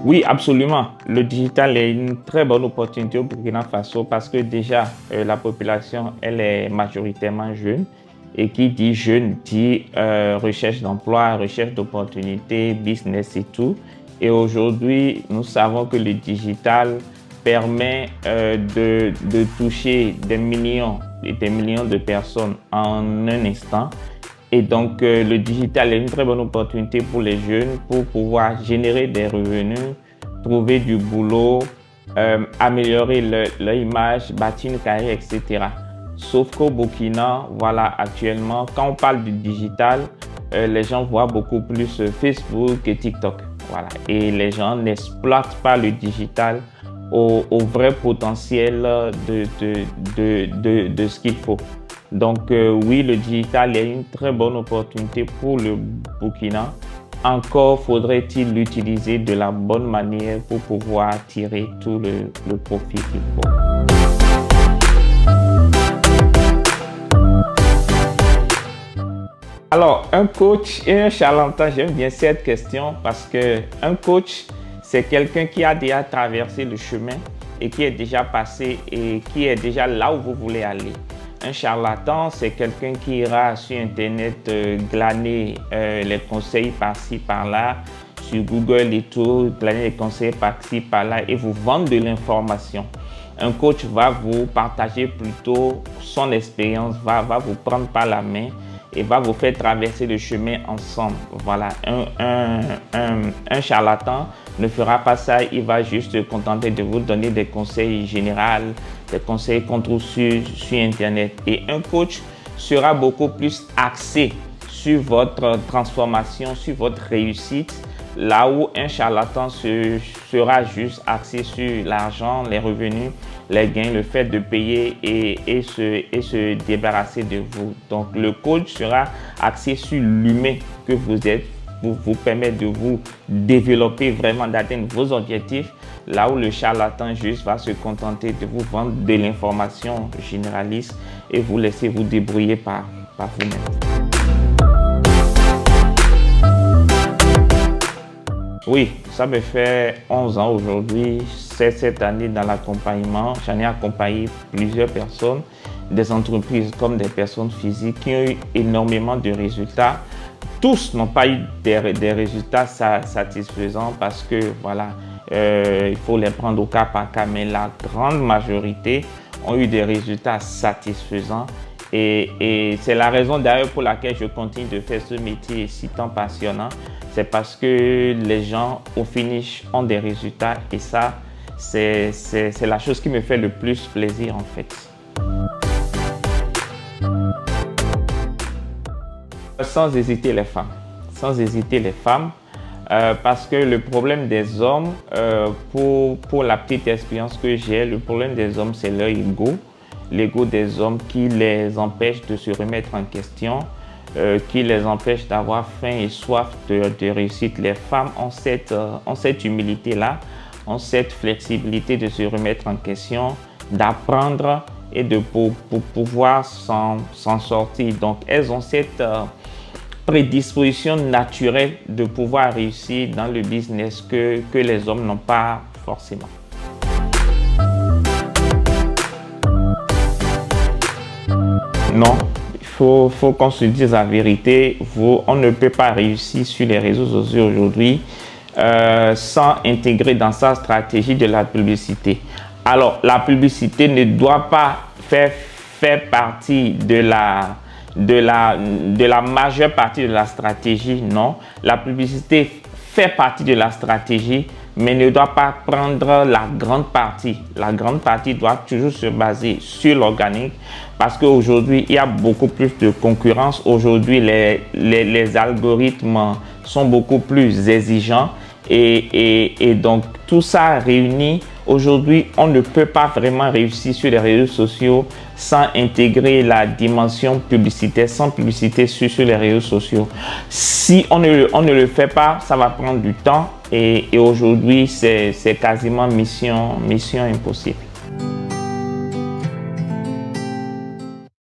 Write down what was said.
Oui, absolument. Le digital est une très bonne opportunité au Burkina Faso parce que déjà, la population, elle est majoritairement jeune. Et qui dit jeune dit recherche d'emploi, recherche d'opportunités, business et tout. Et aujourd'hui, nous savons que le digital permet de toucher des millions et des millions de personnes en un instant. Et donc, le digital est une très bonne opportunité pour les jeunes pour pouvoir générer des revenus, trouver du boulot, améliorer leur image, bâtir une carrière, etc. Sauf qu'au Burkina, voilà, actuellement, quand on parle du digital, les gens voient beaucoup plus Facebook et TikTok. Voilà. Et les gens n'exploitent pas le digital au vrai potentiel de ce qu'il faut. Donc oui, le digital est une très bonne opportunité pour le Burkina. Encore faudrait-il l'utiliser de la bonne manière pour pouvoir tirer tout le profit qu'il faut. Alors, un coach et un charlatan, j'aime bien cette question parce que un coach, c'est quelqu'un qui a déjà traversé le chemin et qui est déjà passé et qui est déjà là où vous voulez aller. Un charlatan, c'est quelqu'un qui ira sur Internet glaner les conseils par-ci, par-là, sur Google et tout, glaner les conseils par-ci, par-là et vous vendre de l'information. Un coach va vous partager plutôt son expérience, va vous prendre par la main et va vous faire traverser le chemin ensemble. Voilà, un charlatan ne fera pas ça, il va juste se contenter de vous donner des conseils généraux, des conseils qu'on trouve sur Internet. Et un coach sera beaucoup plus axé sur votre transformation, sur votre réussite, là où un charlatan sera juste axé sur l'argent, les revenus, les gains, le fait de payer et se débarrasser de vous. Donc le coach sera axé sur l'humain que vous êtes, pour vous permettre de vous développer vraiment, d'atteindre vos objectifs, là où le charlatan juste va se contenter de vous vendre de l'information généraliste et vous laisser vous débrouiller par vous-même. Oui, ça me fait 11 ans aujourd'hui, cette année dans l'accompagnement. J'en ai accompagné plusieurs personnes, des entreprises comme des personnes physiques qui ont eu énormément de résultats. Tous n'ont pas eu des résultats satisfaisants parce que voilà, il faut les prendre au cas par cas, mais la grande majorité ont eu des résultats satisfaisants. Et c'est la raison d'ailleurs pour laquelle je continue de faire ce métier si tant passionnant. C'est parce que les gens au finish ont des résultats et ça, c'est la chose qui me fait le plus plaisir en fait. Sans hésiter les femmes. Sans hésiter les femmes. Parce que le problème des hommes, pour la petite expérience que j'ai, le problème des hommes c'est leur ego. L'ego des hommes qui les empêche de se remettre en question, qui les empêche d'avoir faim et soif de réussite. Les femmes ont cette humilité-là, ont cette flexibilité de se remettre en question, d'apprendre et pour pouvoir s'en sortir. Donc elles ont cette prédisposition naturelle de pouvoir réussir dans le business que les hommes n'ont pas forcément. Non, il faut qu'on se dise la vérité. On ne peut pas réussir sur les réseaux sociaux aujourd'hui sans intégrer dans sa stratégie de la publicité. Alors, la publicité ne doit pas faire partie de la majeure partie de la stratégie, non. La publicité fait partie de la stratégie, mais ne doit pas prendre la grande partie. La grande partie doit toujours se baser sur l'organique parce qu'aujourd'hui, il y a beaucoup plus de concurrence. Aujourd'hui, les algorithmes sont beaucoup plus exigeants et donc tout ça réuni. Aujourd'hui, on ne peut pas vraiment réussir sur les réseaux sociaux sans intégrer la dimension publicitaire, sans publicité sur les réseaux sociaux. Si on ne le fait pas, ça va prendre du temps et aujourd'hui, c'est quasiment mission impossible.